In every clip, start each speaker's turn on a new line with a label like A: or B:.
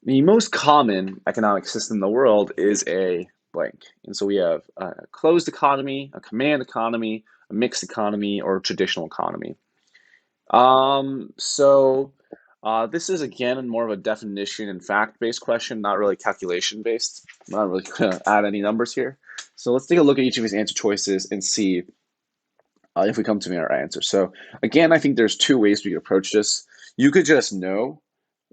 A: The most common economic system in the world is a blank. And so we have a closed economy, a command economy, a mixed economy, or a traditional economy. This is again more of a definition and fact-based question, not really calculation-based. I'm not really going to add any numbers here. So let's take a look at each of these answer choices and see if we come to our answer. So again, I think there's two ways we could approach this. You could just know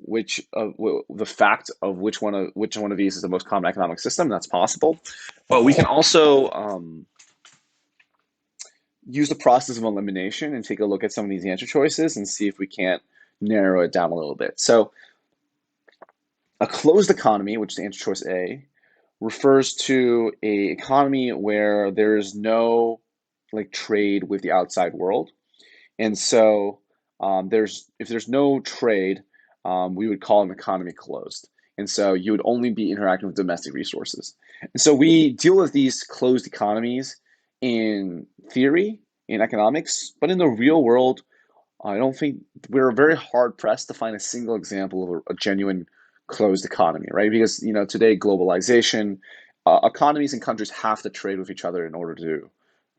A: the fact of which one of these is the most common economic system. That's possible, but we can also use the process of elimination and take a look at some of these answer choices and see if we can't narrow it down a little bit. So a closed economy, which is answer choice A, refers to a economy where there is no like trade with the outside world. And so if there's no trade, we would call an economy closed. And so you would only be interacting with domestic resources. And so we deal with these closed economies in theory, in economics, but in the real world, I don't think we're very hard pressed to find a single example of a genuine closed economy, right? Because today globalization, economies and countries have to trade with each other in order to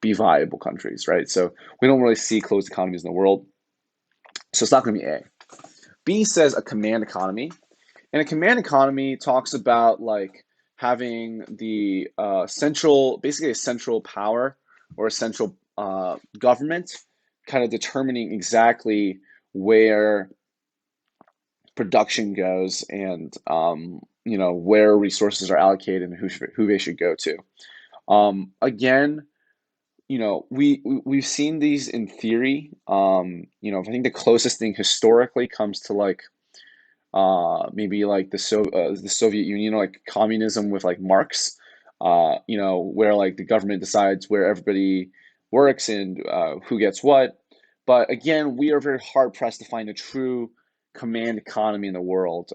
A: be viable countries, right? So we don't really see closed economies in the world. So it's not going to be A. B says a command economy, and a command economy talks about like having the basically a central power or a central government kind of determining exactly where production goes and where resources are allocated and who they should go to. Again, we've seen these in theory. I think the closest thing historically comes to like maybe like the Soviet Union, like communism with like Marx, where like the government decides where everybody works and who gets what. But again, we are very hard pressed to find a true command economy in the world.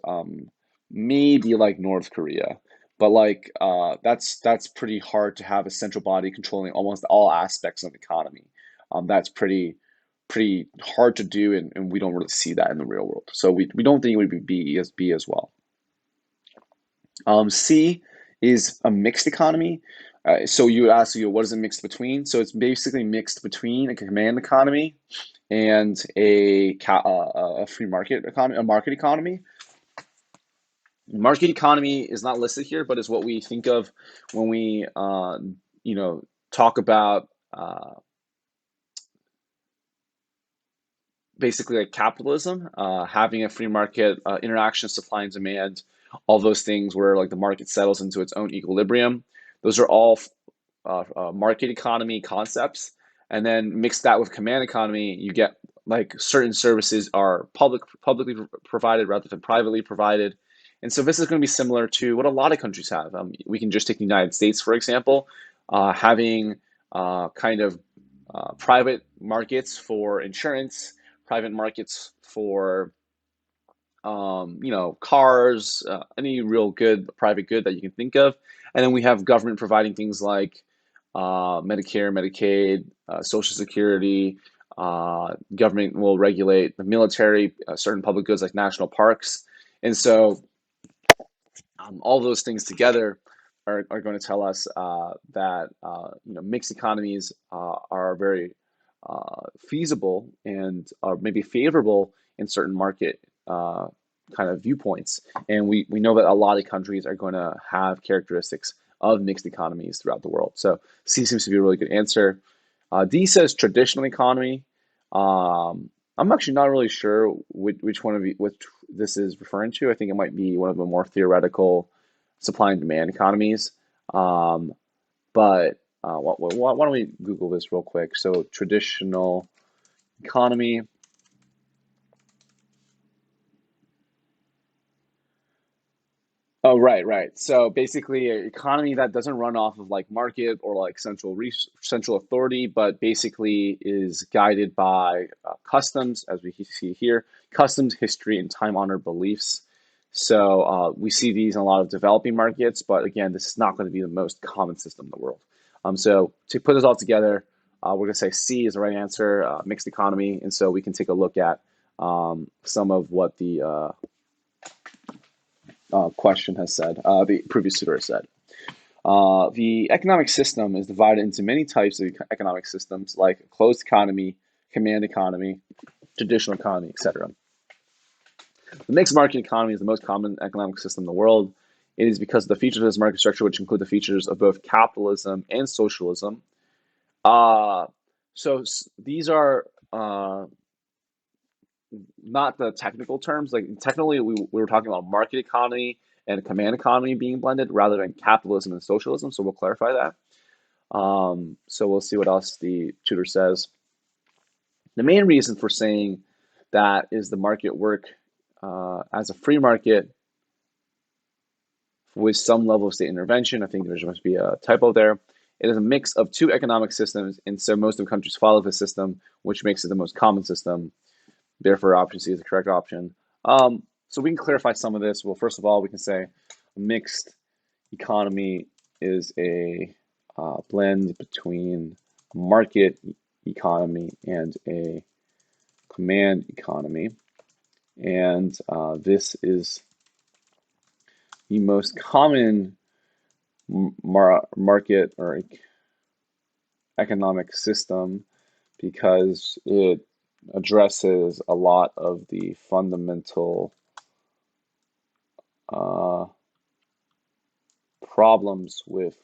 A: Maybe like North Korea, but like that's pretty hard to have a central body controlling almost all aspects of the economy. That's pretty hard to do, and we don't really see that in the real world. So we don't think it would be B as well. C is a mixed economy. So you would ask, what is it mixed between? So it's basically mixed between a command economy and a free market economy, a market economy. Market economy is not listed here, but is what we think of when we, talk about basically like capitalism, having a free market, interaction of supply and demand, all those things where like the market settles into its own equilibrium. Those are all market economy concepts. And then mix that with command economy, you get like certain services are publicly provided rather than privately provided. And so this is going to be similar to what a lot of countries have. We can just take the United States, for example, having kind of private markets for insurance, private markets for cars, any real good private good that you can think of, and then we have government providing things like Medicare, Medicaid, Social Security. Government will regulate the military, certain public goods like national parks, and so all those things together are going to tell us that mixed economies are very feasible and are maybe favorable in certain market kind of viewpoints. And we know that a lot of countries are going to have characteristics of mixed economies throughout the world. So C seems to be a really good answer. D says traditional economy. I'm actually not really sure which one of which this is referring to. I think it might be one of the more theoretical supply and demand economies. But why don't we Google this real quick? So traditional economy. Oh, right, right. So basically, an economy that doesn't run off of like market or like central authority, but basically is guided by customs, as we see here, customs, history, and time-honored beliefs. So we see these in a lot of developing markets, but again, this is not going to be the most common system in the world. So to put this all together, we're going to say C is the right answer, mixed economy, and so we can take a look at some of what the question has said, the previous tutor has said. The economic system is divided into many types of economic systems, like closed economy, command economy, traditional economy, etc. The mixed market economy is the most common economic system in the world. It is because of the features of this market structure, which include the features of both capitalism and socialism. Uh, so these are not the technical terms. Like technically, we were talking about market economy and command economy being blended rather than capitalism and socialism. So we'll clarify that. So we'll see what else the tutor says. The main reason for saying that is the market work as a free market with some level of state intervention. I think there must be a typo there. It is a mix of two economic systems, and so most of the countries follow this system, which makes it the most common system. Therefore, option C is the correct option. So we can clarify some of this. Well, first of all, we can say a mixed economy is a blend between market economy and a command economy. And this is the most common market or economic system because it addresses a lot of the fundamental problems with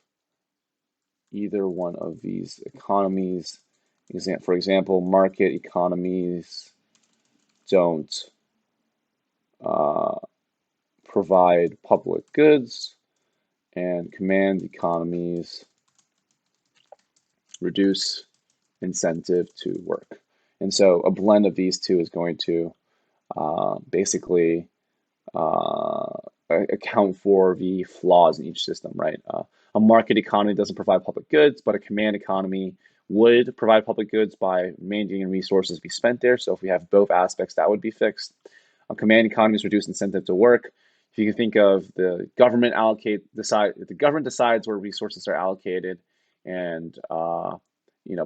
A: either one of these economies. For example, market economies don't provide public goods, and command economies reduce incentive to work. And so a blend of these two is going to basically account for the flaws in each system, right? A market economy doesn't provide public goods, but a command economy would provide public goods by mandating resources be spent there. So if we have both aspects, that would be fixed. A command economies reduce incentive to work. If you can think of the government if the government decides where resources are allocated and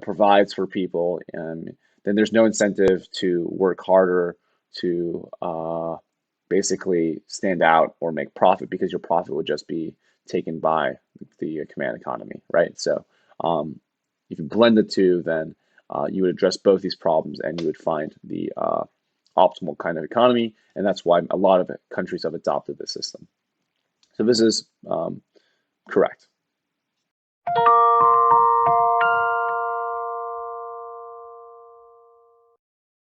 A: provides for people, and then there's no incentive to work harder to basically stand out or make profit because your profit would just be taken by the command economy, right? So if you blend the two, then you would address both these problems and you would find the optimal kind of economy, and that's why a lot of countries have adopted this system. So this is correct.